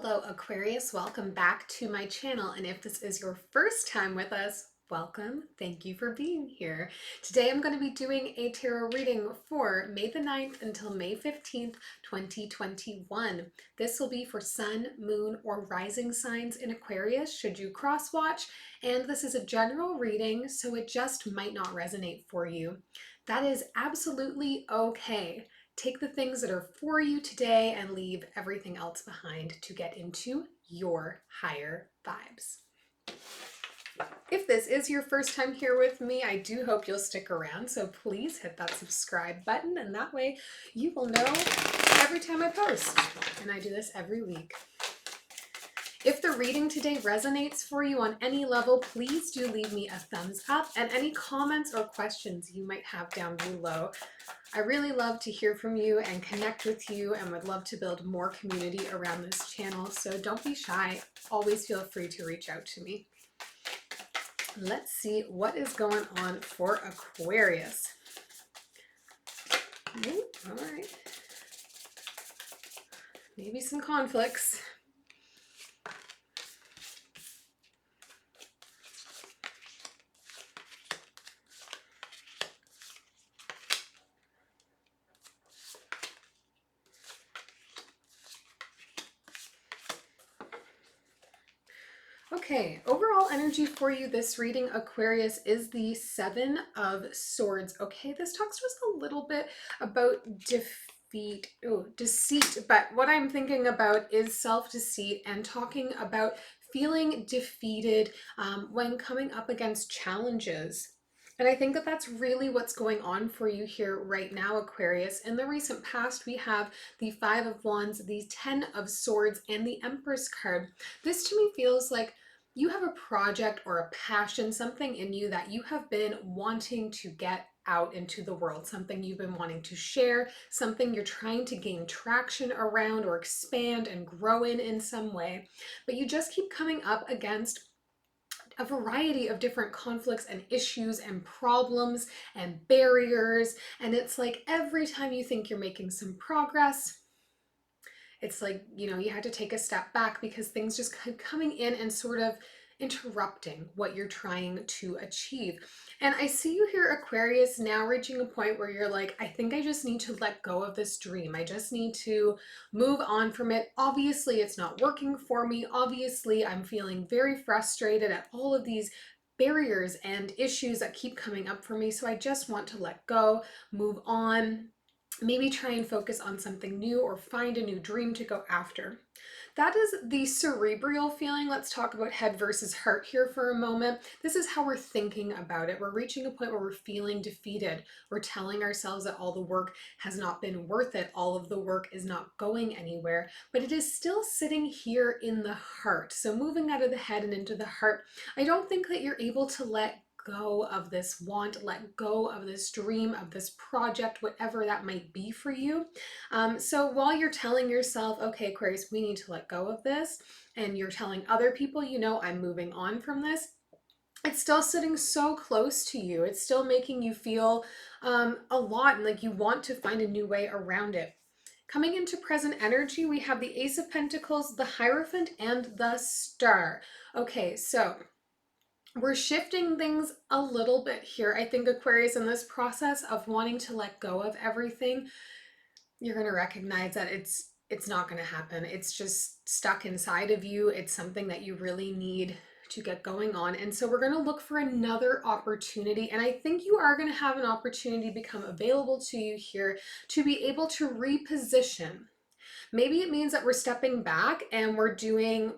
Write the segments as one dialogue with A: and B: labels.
A: Hello Aquarius, welcome back to my channel, and if this is your first time with us, welcome. Thank you for being here. Today I'm going to be doing a tarot reading for May the 9th until May 15th, 2021. This will be for Sun, Moon, or Rising signs in Aquarius should you cross watch, and this is a general reading, so it just might not resonate for you. That is absolutely okay. Take the things that are for you today and leave everything else behind to get into your higher vibes. If this is your first time here with me, I do hope you'll stick around, so please hit that subscribe button, and that way you will know every time I post, and I do this every week. If the reading today resonates for you on any level, please do leave me a thumbs up and any comments or questions you might have down below. I really love to hear from you and connect with you and would love to build more community around this channel, so don't be shy. Always feel free to reach out to me. Let's see what is going on for Aquarius. All right. Maybe some conflicts. Okay, overall energy for you this reading, Aquarius, is the Seven of Swords. Okay, this talks to us a little bit about deceit, but what I'm thinking about is self-deceit and talking about feeling defeated when coming up against challenges. And I think that that's really what's going on for you here right now, Aquarius. In the recent past, we have the Five of Wands, the Ten of Swords, and the Empress card. This to me feels like you have a project or a passion, something in you that you have been wanting to get out into the world, something you've been wanting to share, something you're trying to gain traction around or expand and grow in some way, but you just keep coming up against a variety of different conflicts and issues and problems and barriers. And it's like every time you think you're making some progress, it's like, you had to take a step back because things just keep coming in and sort of interrupting what you're trying to achieve. And I see you here, Aquarius, now reaching a point where you're like, I think I just need to let go of this dream. I just need to move on from it. Obviously, it's not working for me. Obviously, I'm feeling very frustrated at all of these barriers and issues that keep coming up for me. So I just want to let go, move on, maybe try and focus on something new or find a new dream to go after. That is the cerebral feeling. Let's talk about head versus heart here for a moment. This is how we're thinking about it. We're reaching a point where we're feeling defeated. We're telling ourselves that all the work has not been worth it. All of the work is not going anywhere, but it is still sitting here in the heart. So moving out of the head and into the heart, I don't think that you're able to let go of this want, let go of this dream, of this project, whatever that might be for you. So while you're telling yourself, okay, Aquarius, we need to let go of this, and you're telling other people, I'm moving on from this, it's still sitting so close to you. It's still making you feel a lot and like you want to find a new way around it. Coming into present energy, we have the Ace of Pentacles, the Hierophant, and the Star. Okay, so we're shifting things a little bit here. I think, Aquarius, in this process of wanting to let go of everything, you're going to recognize that it's not going to happen. It's just stuck inside of you. It's something that you really need to get going on. And so we're going to look for another opportunity. And I think you are going to have an opportunity become available to you here to be able to reposition. Maybe it means that we're stepping back and we're doing,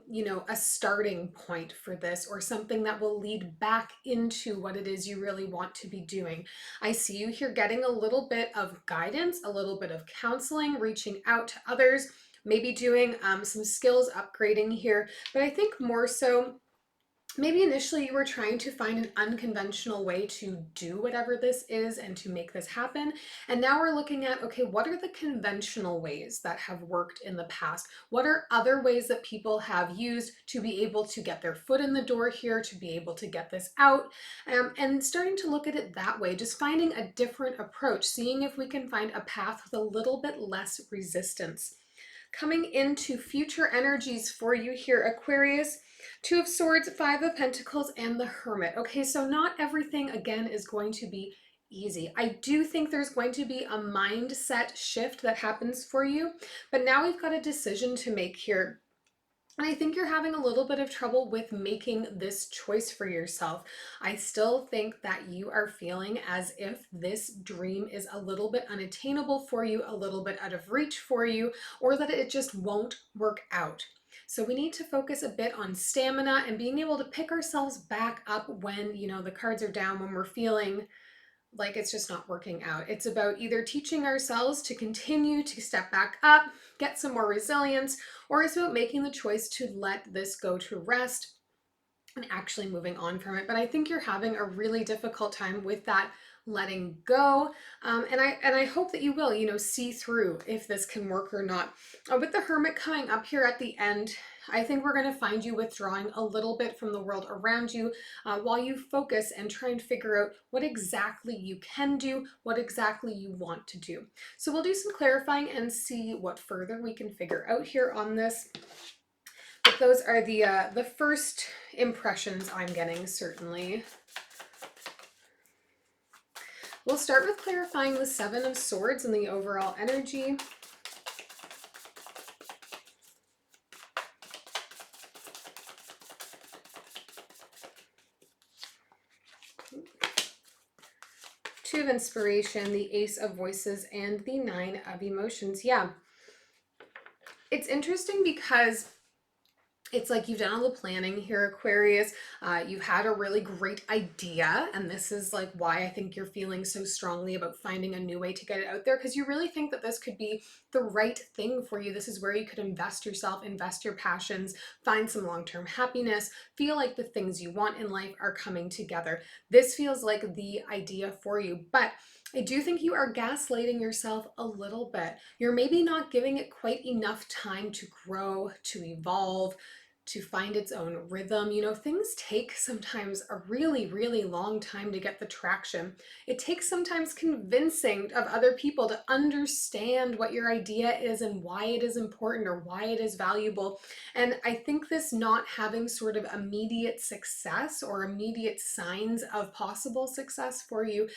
A: a starting point for this, or something that will lead back into what it is you really want to be doing. I see you here getting a little bit of guidance, a little bit of counseling, reaching out to others, maybe doing some skills upgrading here. But I think more so, maybe initially you were trying to find an unconventional way to do whatever this is and to make this happen. And now we're looking at, okay, what are the conventional ways that have worked in the past? What are other ways that people have used to be able to get their foot in the door here, to be able to get this out? And starting to look at it that way, just finding a different approach, seeing if we can find a path with a little bit less resistance. coming into future energies for you here, Aquarius. Two of Swords, Five of Pentacles, and the Hermit. Okay, so not everything, again, is going to be easy. I do think there's going to be a mindset shift that happens for you, but now we've got a decision to make here. And I think you're having a little bit of trouble with making this choice for yourself. I still think that you are feeling as if this dream is a little bit unattainable for you, a little bit out of reach for you, or that it just won't work out. So we need to focus a bit on stamina and being able to pick ourselves back up when, the cards are down, when we're feeling like it's just not working out. It's about either teaching ourselves to continue to step back up, get some more resilience, or it's about making the choice to let this go to rest and actually moving on from it. But I think you're having a really difficult time with that letting go. And I hope that you will, see through if this can work or not. With the Hermit coming up here at the end, I think we're going to find you withdrawing a little bit from the world around you while you focus and try and figure out what exactly you can do, what exactly you want to do. So we'll do some clarifying and see what further we can figure out here on this. But those are the first impressions I'm getting, certainly. We'll start with clarifying the Seven of Swords and the overall energy. Two of Inspiration, the Ace of Voices, and the Nine of Emotions. Yeah. It's interesting because it's like you've done all the planning here, Aquarius. You've had a really great idea, and this is like why I think you're feeling so strongly about finding a new way to get it out there, because you really think that this could be the right thing for you. This is where you could invest yourself, invest your passions, find some long-term happiness, feel like the things you want in life are coming together. This feels like the idea for you, but I do think you are gaslighting yourself a little bit. You're maybe not giving it quite enough time to grow, to evolve, to find its own rhythm. Things take sometimes a really, really long time to get the traction. It takes sometimes convincing of other people to understand what your idea is and why it is important or why it is valuable. And I think this not having sort of immediate success or immediate signs of possible success for you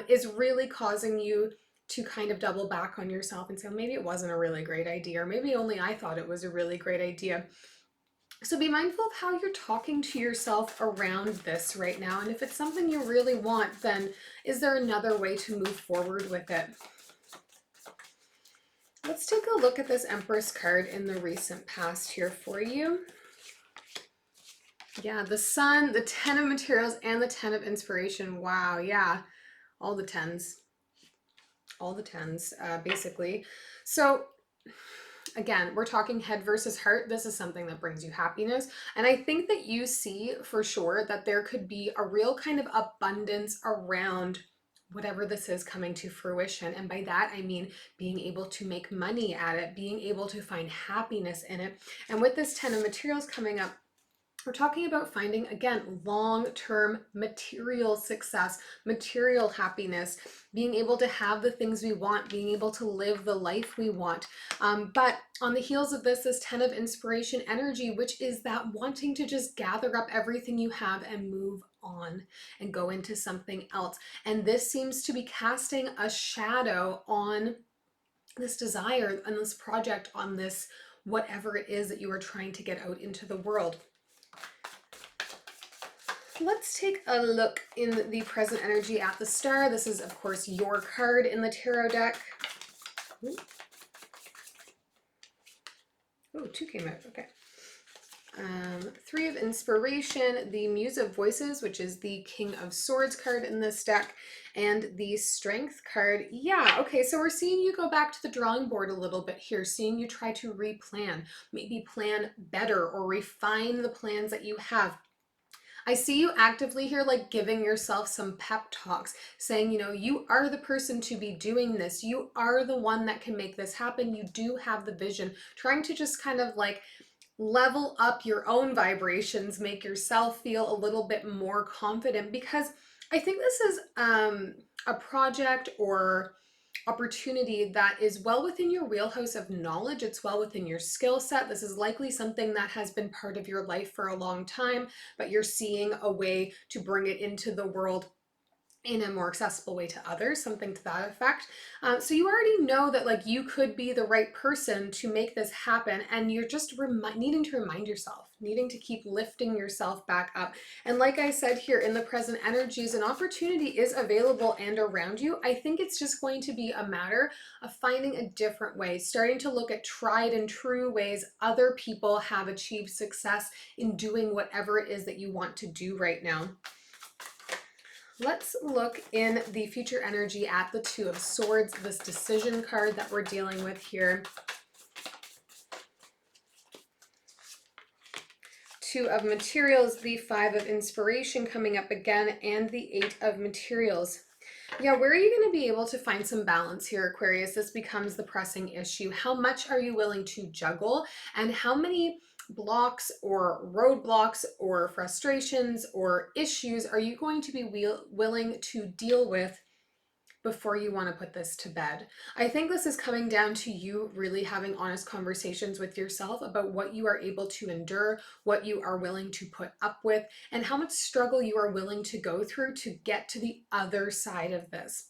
A: is really causing you to kind of double back on yourself and say, well, maybe it wasn't a really great idea, or maybe only I thought it was a really great idea. So be mindful of how you're talking to yourself around this right now. And if it's something you really want, then is there another way to move forward with it? Let's take a look at this Empress card in the recent past here for you. Yeah, the Sun, the Ten of Materials, and the Ten of Inspiration. Wow, yeah, all the tens. All the tens, basically. So again, we're talking head versus heart. This is something that brings you happiness. And I think that you see for sure that there could be a real kind of abundance around whatever this is coming to fruition. And by that, I mean being able to make money at it, being able to find happiness in it. And with this Ten of Materials coming up, we're talking about finding, again, long-term material success, material happiness, being able to have the things we want, being able to live the life we want. But on the heels of this is Ten of Inspiration energy, which is that wanting to just gather up everything you have and move on and go into something else. And this seems to be casting a shadow on this desire, on this project, on this whatever it is that you are trying to get out into the world. Let's take a look in the present energy at the Star. This is, of course, your card in the tarot deck. Oh, two came out. Okay. Three of Inspiration, the Muse of Voices, which is the King of Swords card in this deck, and the Strength card. Yeah, okay, so we're seeing you go back to the drawing board a little bit here, seeing you try to replan, maybe plan better or refine the plans that you have. I see you actively here, like giving yourself some pep talks, saying, you are the person to be doing this. You are the one that can make this happen. You do have the vision, trying to just kind of like level up your own vibrations, make yourself feel a little bit more confident, because I think this is a project or opportunity that is well within your wheelhouse of knowledge. It's well within your skill set. This is likely something that has been part of your life for a long time, but you're seeing a way to bring it into the world in a more accessible way to others, something to that effect. So you already know that like you could be the right person to make this happen, and you're just needing to remind yourself, needing to keep lifting yourself back up. And like I said here, in the present energies, an opportunity is available and around you. I think it's just going to be a matter of finding a different way, starting to look at tried and true ways other people have achieved success in doing whatever it is that you want to do right now. Let's look in the future energy at the Two of Swords, this decision card that we're dealing with here. Two of Materials, the Five of Inspiration coming up again, and the Eight of Materials. Yeah, where are you going to be able to find some balance here, Aquarius? This becomes the pressing issue. How much are you willing to juggle, and how many blocks or roadblocks or frustrations or issues are you going to be willing to deal with before you want to put this to bed? I think this is coming down to you really having honest conversations with yourself about what you are able to endure, what you are willing to put up with, and how much struggle you are willing to go through to get to the other side of this.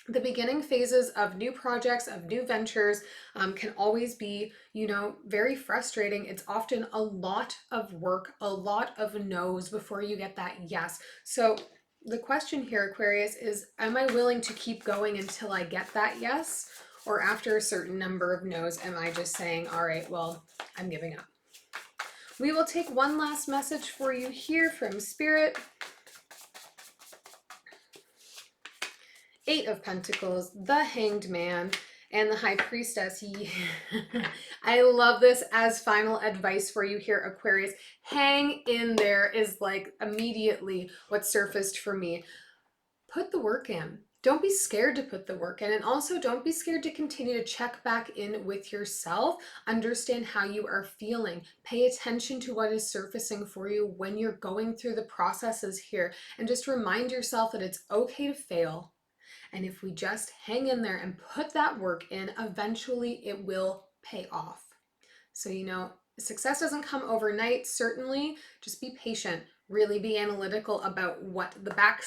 A: The beginning phases of new projects, of new ventures, can always be, very frustrating. It's often a lot of work, a lot of no's before you get that yes. So the question here, Aquarius, is, am I willing to keep going until I get that yes? Or after a certain number of no's, am I just saying, all right, well, I'm giving up? We will take one last message for you here from Spirit. Eight of Pentacles, the Hanged Man, and the High Priestess. I love this as final advice for you here, Aquarius. Hang in there is like immediately what surfaced for me. Put the work in. Don't be scared to put the work in, and also don't be scared to continue to check back in with yourself. Understand how you are feeling. Pay attention to what is surfacing for you when you're going through the processes here, and just remind yourself that it's okay to fail. And if we just hang in there and put that work in, eventually it will pay off. So, success doesn't come overnight, certainly. Just be patient. Really be analytical about what the back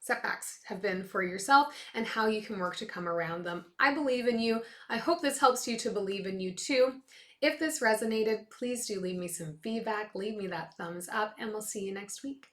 A: setbacks have been for yourself and how you can work to come around them. I believe in you. I hope this helps you to believe in you too. If this resonated, please do leave me some feedback, leave me that thumbs up, and we'll see you next week.